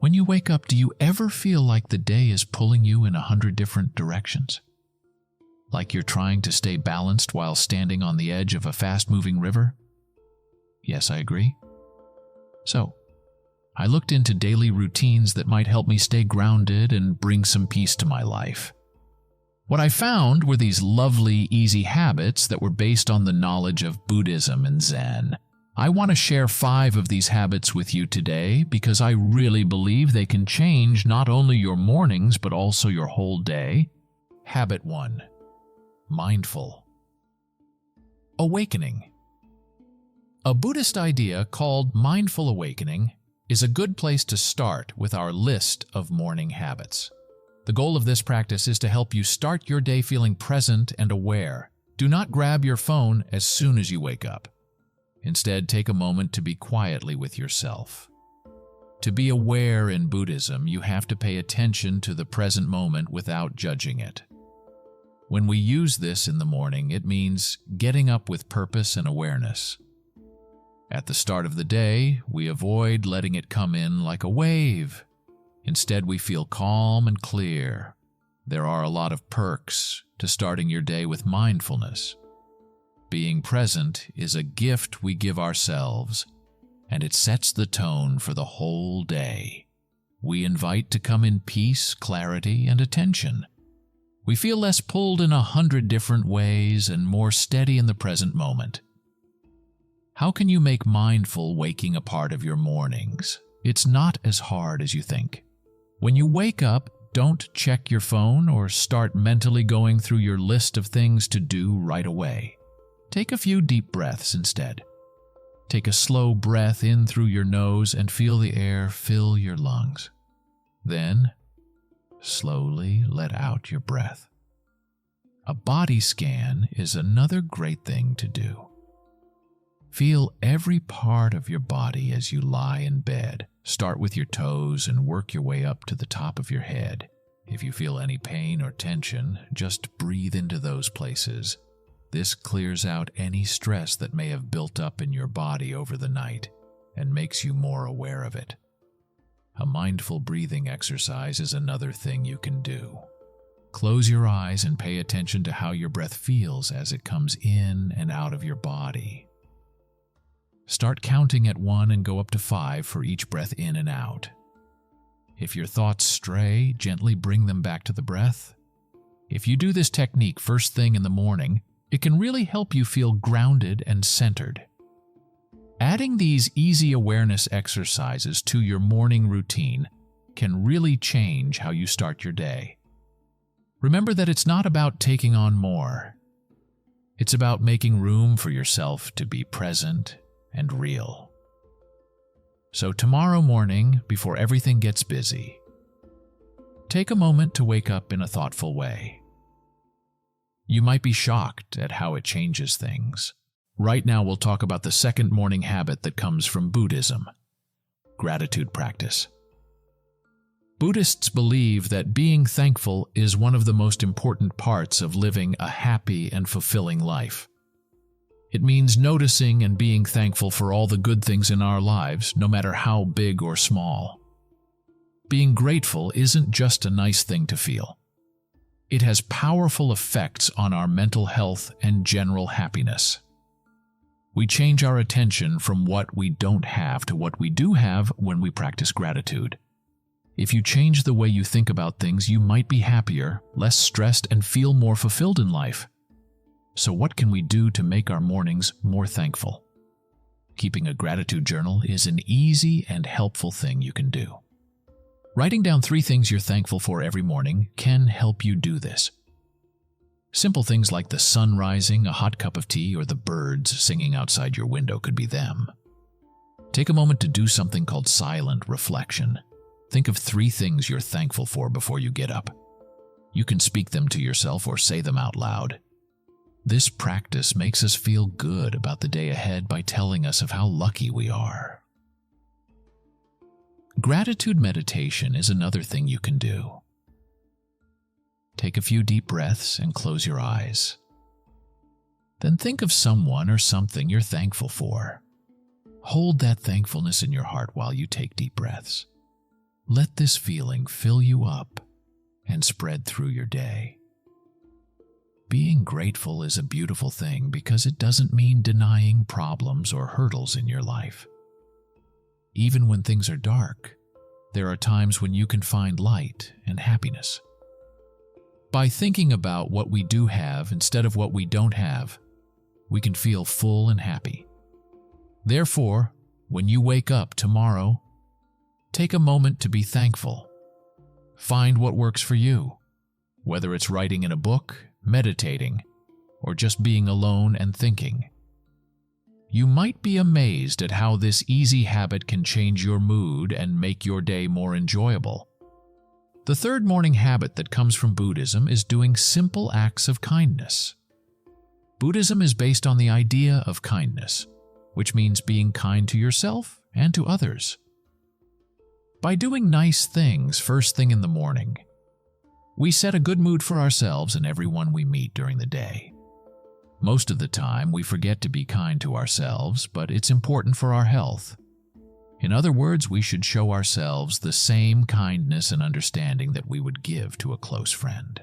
When you wake up, do you ever feel like the day is pulling you in 100 different directions? Like you're trying to stay balanced while standing on the edge of a fast-moving river? Yes, I agree. So, I looked into daily routines that might help me stay grounded and bring some peace to my life. What I found were these lovely, easy habits that were based on the knowledge of Buddhism and Zen. I want to share 5 of these habits with you today because I really believe they can change not only your mornings but also your whole day. Habit 1. Mindful. Awakening. A Buddhist idea called mindful awakening is a good place to start with our list of morning habits. The goal of this practice is to help you start your day feeling present and aware. Do not grab your phone as soon as you wake up. Instead, take a moment to be quietly with yourself. To be aware in Buddhism, you have to pay attention to the present moment without judging it. When we use this in the morning, it means getting up with purpose and awareness. At the start of the day, we avoid letting it come in like a wave. Instead, we feel calm and clear. There are a lot of perks to starting your day with mindfulness. Being present is a gift we give ourselves, and it sets the tone for the whole day. We invite to come in peace, clarity, and attention. We feel less pulled in 100 different ways and more steady in the present moment. How can you make mindful waking a part of your mornings? It's not as hard as you think. When you wake up, don't check your phone or start mentally going through your list of things to do right away. Take a few deep breaths instead. Take a slow breath in through your nose and feel the air fill your lungs. Then, slowly let out your breath. A body scan is another great thing to do. Feel every part of your body as you lie in bed. Start with your toes and work your way up to the top of your head. If you feel any pain or tension, just breathe into those places. This clears out any stress that may have built up in your body over the night and makes you more aware of it. A mindful breathing exercise is another thing you can do. Close your eyes and pay attention to how your breath feels as it comes in and out of your body. Start counting at 1 and go up to 5 for each breath in and out. If your thoughts stray, gently bring them back to the breath. If you do this technique first thing in the morning, it can really help you feel grounded and centered. Adding these easy awareness exercises to your morning routine can really change how you start your day. Remember that it's not about taking on more. It's about making room for yourself to be present and real. So tomorrow morning, before everything gets busy, take a moment to wake up in a thoughtful way. You might be shocked at how it changes things. Right now, we'll talk about the second morning habit that comes from Buddhism: gratitude practice. Buddhists believe that being thankful is one of the most important parts of living a happy and fulfilling life. It means noticing and being thankful for all the good things in our lives, no matter how big or small. Being grateful isn't just a nice thing to feel. It has powerful effects on our mental health and general happiness. We change our attention from what we don't have to what we do have when we practice gratitude. If you change the way you think about things, you might be happier, less stressed, and feel more fulfilled in life. So what can we do to make our mornings more thankful? Keeping a gratitude journal is an easy and helpful thing you can do. Writing down 3 things you're thankful for every morning can help you do this. Simple things like the sun rising, a hot cup of tea, or the birds singing outside your window could be them. Take a moment to do something called silent reflection. Think of 3 things you're thankful for before you get up. You can speak them to yourself or say them out loud. This practice makes us feel good about the day ahead by telling us of how lucky we are. Gratitude meditation is another thing you can do. Take a few deep breaths and close your eyes. Then think of someone or something you're thankful for. Hold that thankfulness in your heart while you take deep breaths. Let this feeling fill you up and spread through your day. Being grateful is a beautiful thing because it doesn't mean denying problems or hurdles in your life. Even when things are dark, there are times when you can find light and happiness. By thinking about what we do have instead of what we don't have, we can feel full and happy. Therefore, when you wake up tomorrow, take a moment to be thankful. Find what works for you, whether it's writing in a book, meditating, or just being alone and thinking. You might be amazed at how this easy habit can change your mood and make your day more enjoyable. The third morning habit that comes from Buddhism is doing simple acts of kindness. Buddhism is based on the idea of kindness, which means being kind to yourself and to others. By doing nice things first thing in the morning, we set a good mood for ourselves and everyone we meet during the day. Most of the time, we forget to be kind to ourselves, but it's important for our health. In other words, we should show ourselves the same kindness and understanding that we would give to a close friend.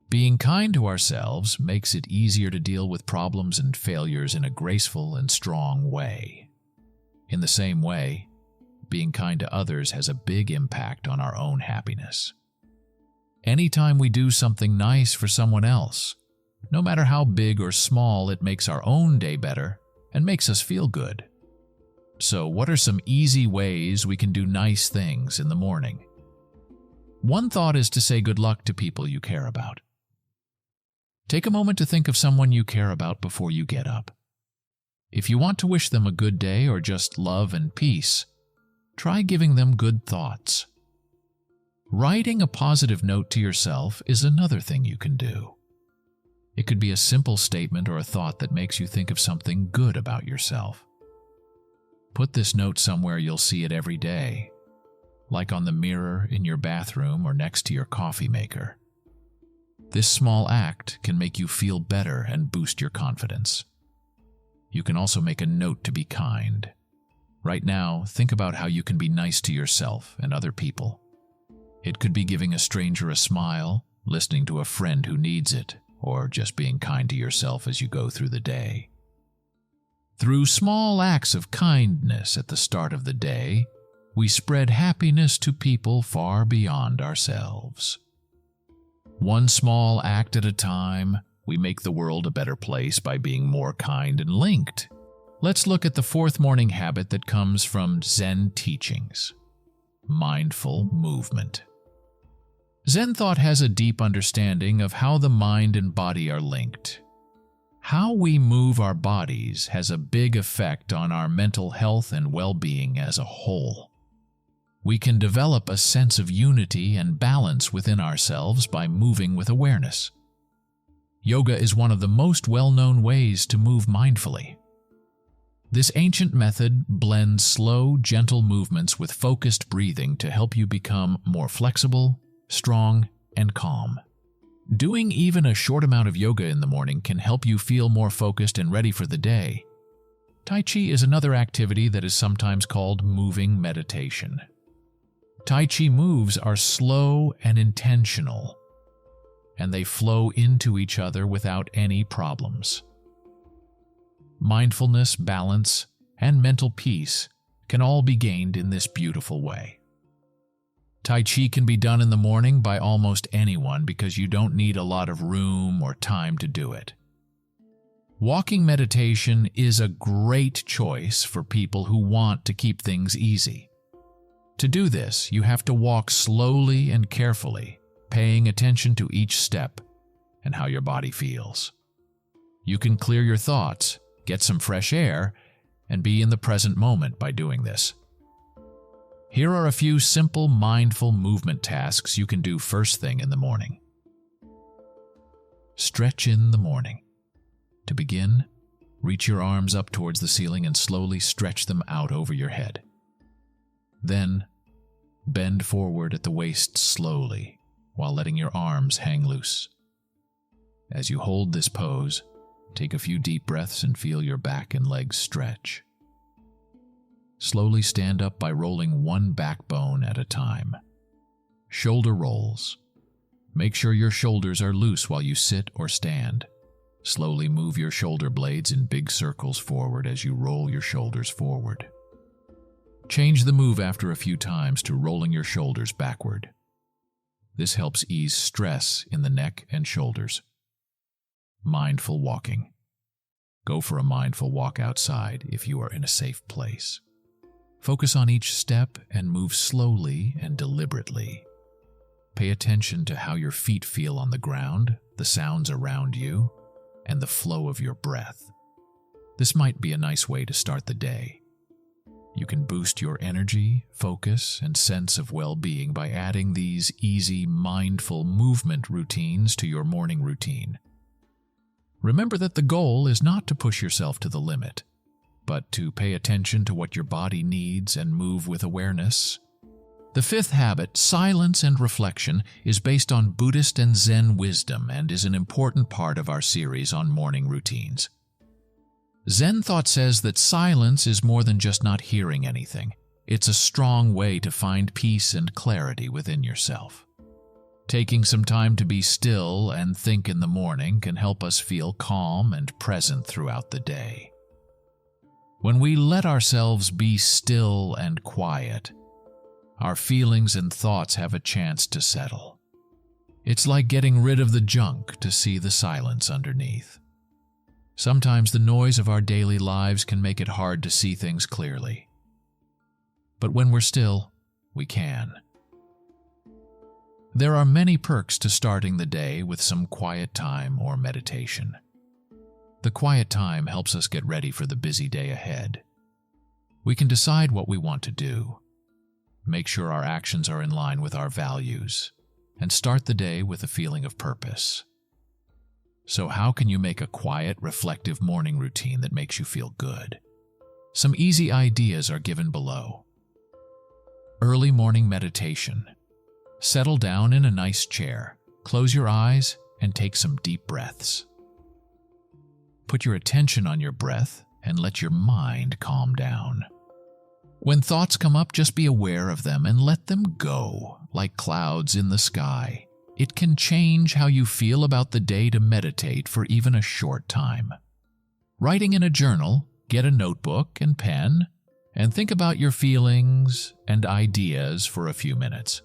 Being kind to ourselves makes it easier to deal with problems and failures in a graceful and strong way. In the same way, being kind to others has a big impact on our own happiness. Anytime we do something nice for someone else, no matter how big or small, it makes our own day better and makes us feel good. So, what are some easy ways we can do nice things in the morning? One thought is to say good luck to people you care about. Take a moment to think of someone you care about before you get up. If you want to wish them a good day or just love and peace, try giving them good thoughts. Writing a positive note to yourself is another thing you can do. It could be a simple statement or a thought that makes you think of something good about yourself. Put this note somewhere you'll see it every day, like on the mirror in your bathroom or next to your coffee maker. This small act can make you feel better and boost your confidence. You can also make a note to be kind. Right now, think about how you can be nice to yourself and other people. It could be giving a stranger a smile, listening to a friend who needs it, or just being kind to yourself as you go through the day. Through small acts of kindness at the start of the day, we spread happiness to people far beyond ourselves. One small act at a time, we make the world a better place by being more kind and linked. Let's look at the fourth morning habit that comes from Zen teachings: mindful movement. Zen thought has a deep understanding of how the mind and body are linked. How we move our bodies has a big effect on our mental health and well-being as a whole. We can develop a sense of unity and balance within ourselves by moving with awareness. Yoga is one of the most well-known ways to move mindfully. This ancient method blends slow, gentle movements with focused breathing to help you become more flexible, strong, and calm. Doing even a short amount of yoga in the morning can help you feel more focused and ready for the day. Tai Chi is another activity that is sometimes called moving meditation. Tai Chi moves are slow and intentional, and they flow into each other without any problems. Mindfulness, balance, and mental peace can all be gained in this beautiful way. Tai Chi can be done in the morning by almost anyone because you don't need a lot of room or time to do it. Walking meditation is a great choice for people who want to keep things easy. To do this, you have to walk slowly and carefully, paying attention to each step and how your body feels. You can clear your thoughts, get some fresh air, and be in the present moment by doing this. Here are a few simple mindful movement tasks you can do first thing in the morning. Stretch in the morning. To begin, reach your arms up towards the ceiling and slowly stretch them out over your head. Then, bend forward at the waist slowly while letting your arms hang loose. As you hold this pose, take a few deep breaths and feel your back and legs stretch. Slowly stand up by rolling one backbone at a time. Shoulder rolls. Make sure your shoulders are loose while you sit or stand. Slowly move your shoulder blades in big circles forward as you roll your shoulders forward. Change the move after a few times to rolling your shoulders backward. This helps ease stress in the neck and shoulders. Mindful walking. Go for a mindful walk outside if you are in a safe place. Focus on each step and move slowly and deliberately. Pay attention to how your feet feel on the ground, the sounds around you, and the flow of your breath. This might be a nice way to start the day. You can boost your energy, focus, and sense of well-being by adding these easy, mindful movement routines to your morning routine. Remember that the goal is not to push yourself to the limit, but to pay attention to what your body needs and move with awareness. The fifth habit, silence and reflection, is based on Buddhist and Zen wisdom and is an important part of our series on morning routines. Zen thought says that silence is more than just not hearing anything. It's a strong way to find peace and clarity within yourself. Taking some time to be still and think in the morning can help us feel calm and present throughout the day. When we let ourselves be still and quiet, our feelings and thoughts have a chance to settle. It's like getting rid of the junk to see the silence underneath. Sometimes the noise of our daily lives can make it hard to see things clearly. But when we're still, we can. There are many perks to starting the day with some quiet time or meditation. The quiet time helps us get ready for the busy day ahead. We can decide what we want to do, make sure our actions are in line with our values, and start the day with a feeling of purpose. So how can you make a quiet, reflective morning routine that makes you feel good? Some easy ideas are given below. Early morning meditation. Settle down in a nice chair, close your eyes, and take some deep breaths. Put your attention on your breath and let your mind calm down. When thoughts come up, just be aware of them and let them go, like clouds in the sky. It can change how you feel about the day to meditate for even a short time. Writing in a journal, get a notebook and pen, and think about your feelings and ideas for a few minutes.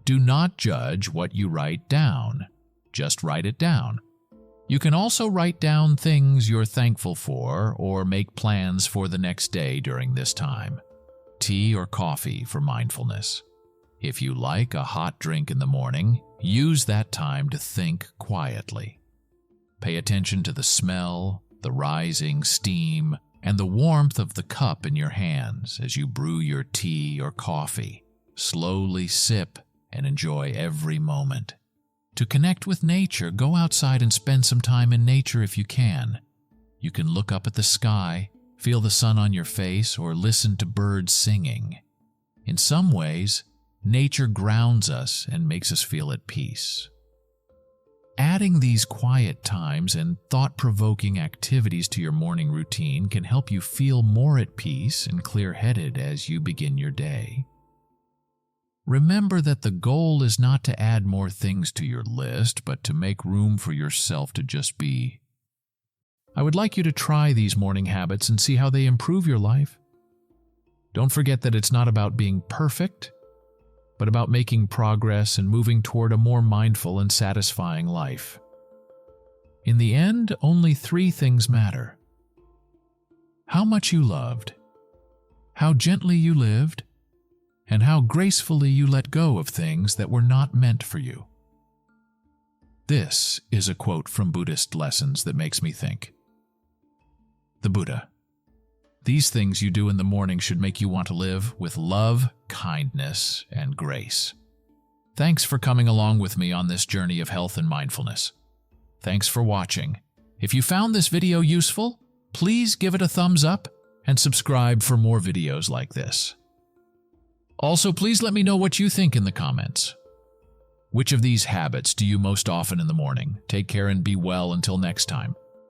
Do not judge what you write down. Just write it down. You can also write down things you're thankful for or make plans for the next day during this time. Tea or coffee for mindfulness. If you like a hot drink in the morning, use that time to think quietly. Pay attention to the smell, the rising steam, and the warmth of the cup in your hands as you brew your tea or coffee. Slowly sip and enjoy every moment. To connect with nature, go outside and spend some time in nature if you can. You can look up at the sky, feel the sun on your face, or listen to birds singing. In some ways, nature grounds us and makes us feel at peace. Adding these quiet times and thought-provoking activities to your morning routine can help you feel more at peace and clear-headed as you begin your day. Remember that the goal is not to add more things to your list, but to make room for yourself to just be. I would like you to try these morning habits and see how they improve your life. Don't forget that it's not about being perfect, but about making progress and moving toward a more mindful and satisfying life. In the end, only 3 things matter: how much you loved, how gently you lived, and how gracefully you let go of things that were not meant for you. This is a quote from Buddhist lessons that makes me think. The Buddha. These things you do in the morning should make you want to live with love, kindness, and grace. Thanks for coming along with me on this journey of health and mindfulness. Thanks for watching. If you found this video useful, please give it a thumbs up and subscribe for more videos like this. Also, please let me know what you think in the comments. Which of these habits do you most often in the morning? Take care and be well until next time.